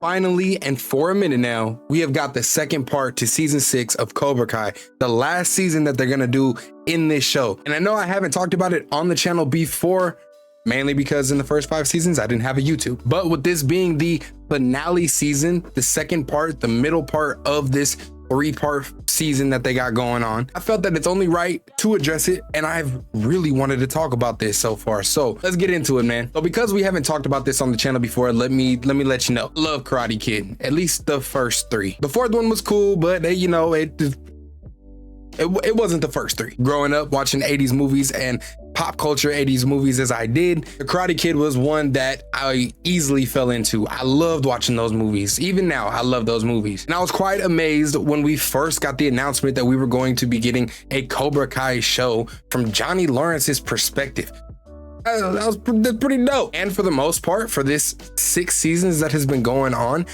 Finally, and for a minute now, we have got the second part to season 6 of Cobra Kai, the last season that they're gonna do in this show. And I know I haven't talked about it on the channel before, mainly because in the first 5 seasons, I didn't have a YouTube. But with this being the finale season, the second part, the middle part of this 3-part season that they got going on, I felt that it's only right to address it, and I've really wanted to talk about this so far. So let's get into it, man. So because we haven't talked about this on the channel before, let me let you know. Love Karate Kid, at least the first 3. The 4th one was cool, but you know, it wasn't the first 3. Growing up watching 80s movies and pop culture 80s movies as I did, The Karate Kid was one that I easily fell into. I loved watching those movies. Even now, I love those movies. And I was quite amazed when we first got the announcement that we were going to be getting a Cobra Kai show from Johnny Lawrence's perspective. That's pretty dope. And for the most part, for this 6 seasons that has been going on,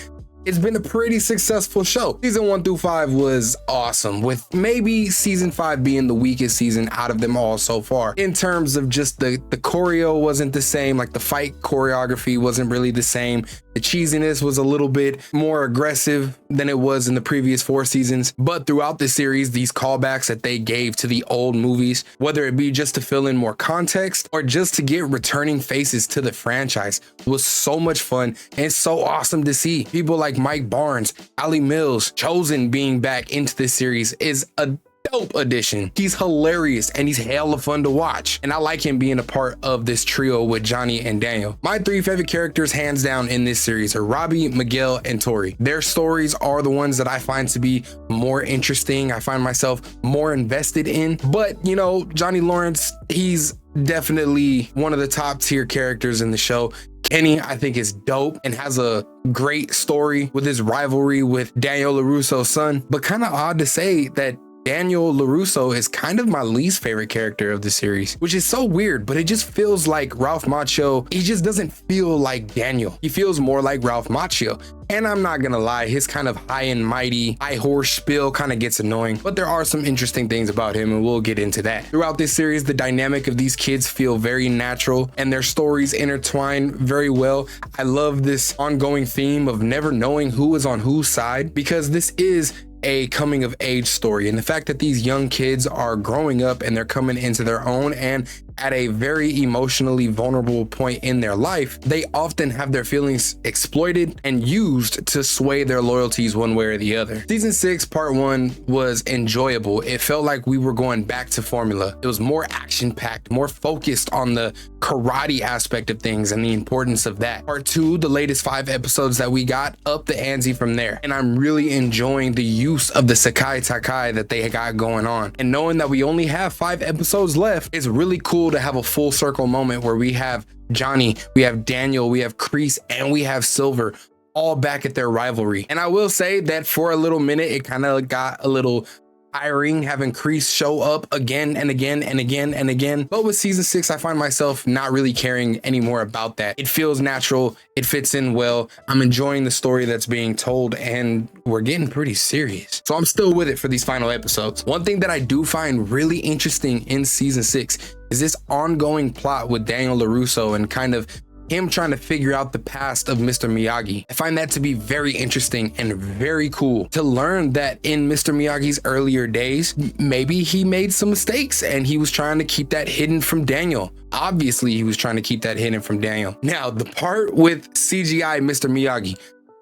it's been a pretty successful show. Season 1 through 5 was awesome, with maybe season 5 being the weakest season out of them all so far. In terms of just the choreo wasn't the same, like the fight choreography wasn't really the same. The cheesiness was a little bit more aggressive than it was in the previous 4 seasons. But throughout the series, these callbacks that they gave to the old movies, whether it be just to fill in more context or just to get returning faces to the franchise, was so much fun and so awesome to see. People like Mike Barnes, Ali Mills, Chosen being back into this series is a dope addition. He's hilarious and he's hella fun to watch, and I like him being a part of this trio with Johnny and Daniel. My 3 favorite characters hands down in this series are Robbie, Miguel, and Tori. Their stories are the ones that I find to be more interesting. I find myself more invested in, but you know, Johnny Lawrence, he's definitely one of the top tier characters in the show. Kenny, I think, is dope and has a great story with his rivalry with Daniel LaRusso's son, but kind of odd to say that Daniel LaRusso is kind of my least favorite character of the series, which is so weird, but it just feels like Ralph Macchio. He just doesn't feel like Daniel. He feels more like Ralph Macchio. And I'm not gonna lie, his kind of high and mighty, high horse spiel kind of gets annoying, but there are some interesting things about him, and we'll get into that. Throughout this series, the dynamic of these kids feel very natural and their stories intertwine very well. I love this ongoing theme of never knowing who is on whose side, because this is a coming of age story, and the fact that these young kids are growing up and they're coming into their own and at a very emotionally vulnerable point in their life, they often have their feelings exploited and used to sway their loyalties one way or the other. Season 6, part 1 was enjoyable. It felt like we were going back to formula. It was more action-packed, more focused on the karate aspect of things and the importance of that. Part 2, the latest 5 episodes that we got, up the ante from there. And I'm really enjoying the use of the Sakai Takai that they got going on. And knowing that we only have 5 episodes left, it's really cool to have a full circle moment where we have Johnny, we have Daniel, we have Kreese, and we have Silver all back at their rivalry. And I will say that for a little minute, it kind of got a little tiring having Kreese show up again and again and again and again. But with season 6, I find myself not really caring anymore about that. It feels natural. It fits in well. I'm enjoying the story that's being told, and we're getting pretty serious. So I'm still with it for these final episodes. One thing that I do find really interesting in season 6 is this ongoing plot with Daniel LaRusso and kind of him trying to figure out the past of Mr. Miyagi. I find that to be very interesting and very cool to learn that in Mr. Miyagi's earlier days, maybe he made some mistakes and he was trying to keep that hidden from Daniel. Obviously, he was trying to keep that hidden from Daniel. Now, the part with CGI Mr. Miyagi,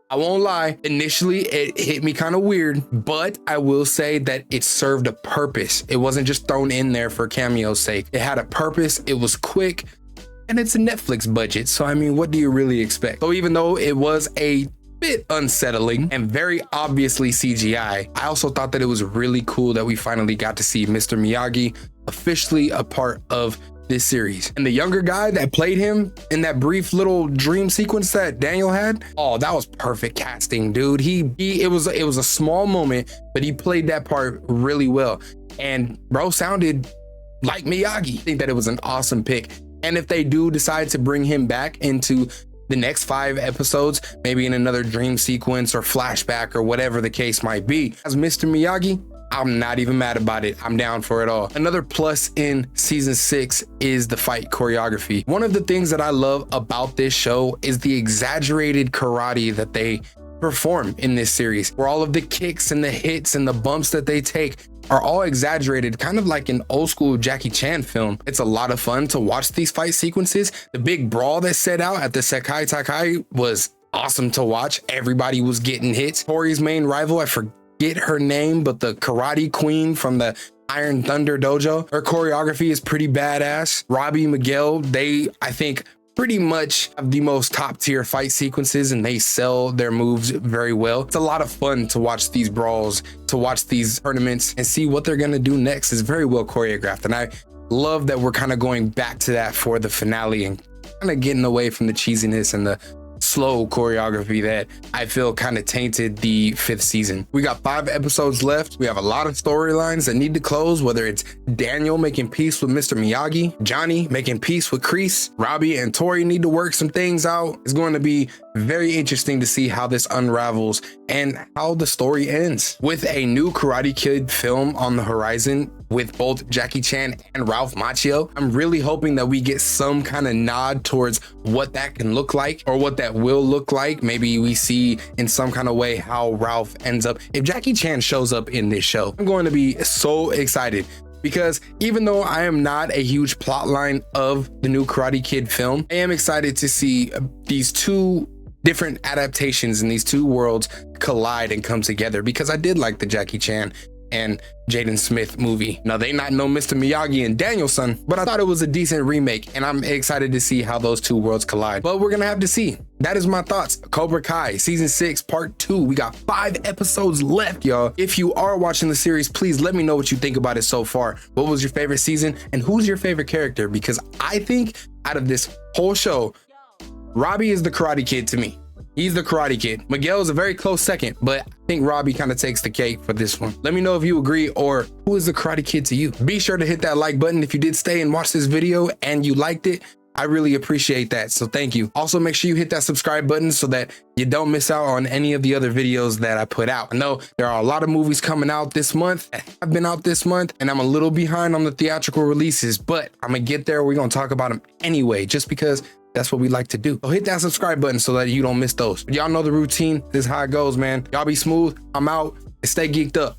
I won't lie, initially it hit me kind of weird, but I will say that it served a purpose. It wasn't just thrown in there for cameo's sake. It had a purpose, it was quick, and it's a Netflix budget, so I mean, what do you really expect? So even though it was a bit unsettling and very obviously CGI, I also thought that it was really cool that we finally got to see Mr. Miyagi officially a part of this series. And the younger guy that played him in that brief little dream sequence that Daniel had, oh, that was perfect casting, dude. It was a small moment, but he played that part really well. And bro sounded like Miyagi. I think that it was an awesome pick. And if they do decide to bring him back into the next 5 episodes, maybe in another dream sequence or flashback or whatever the case might be, as Mr. Miyagi, I'm not even mad about it. I'm down for it all. Another plus in season 6 is the fight choreography. One of the things that I love about this show is the exaggerated karate that they perform in this series, where all of the kicks and the hits and the bumps that they take are all exaggerated, kind of like an old school Jackie Chan film. It's a lot of fun to watch these fight sequences. The big brawl that set out at the Sekai Takai was awesome to watch. Everybody was getting hits. Tori's main rival, I forget her name, but the karate queen from the Iron Thunder Dojo, her choreography is pretty badass. Robbie, Miguel, they, I think, pretty much have the most top tier fight sequences, and they sell their moves very well. It's a lot of fun to watch these brawls, to watch these tournaments and see what they're gonna do next. Is very well choreographed, and I love that we're kind of going back to that for the finale and kind of getting away from the cheesiness and the slow choreography that I feel kind of tainted the 5th season. We got 5 episodes left. We have a lot of storylines that need to close, whether it's Daniel making peace with Mr. Miyagi, Johnny making peace with Kreese, Robbie and Tori need to work some things out. It's going to be very interesting to see how this unravels and how the story ends. With a new Karate Kid film on the horizon with both Jackie Chan and Ralph Macchio, I'm really hoping that we get some kind of nod towards what that can look like or what that will look like. Maybe we see in some kind of way how Ralph ends up. If Jackie Chan shows up in this show, I'm going to be so excited, because even though I am not a huge plot line of the new Karate Kid film, I am excited to see these two different adaptations in these two worlds collide and come together, because I did like the Jackie Chan and Jaden Smith movie. Now, they not know Mr. Miyagi and Danielson, but I thought it was a decent remake, and I'm excited to see how those two worlds collide. But we're gonna have to see. That is my thoughts. Cobra Kai season 6 part 2. We got 5 episodes left, y'all. If you are watching the series, please let me know what you think about it so far. What was your favorite season, and who's your favorite character? Because I think out of this whole show, Robbie is the Karate Kid to me. He's the Karate Kid. Miguel is a very close second, but I think Robbie kind of takes the cake for this one. Let me know if you agree, or who is the Karate Kid to you? Be sure to hit that like button if you did stay and watch this video and you liked it. I really appreciate that, so thank you. Also, make sure you hit that subscribe button so that you don't miss out on any of the other videos that I put out. I know there are a lot of movies coming out this month that have been out this month, and I'm a little behind on the theatrical releases, but I'm gonna get there. We're gonna talk about them anyway, just because that's what we like to do. So hit that subscribe button so that you don't miss those. Y'all know the routine. This is how it goes, man. Y'all be smooth. I'm out. And stay geeked up.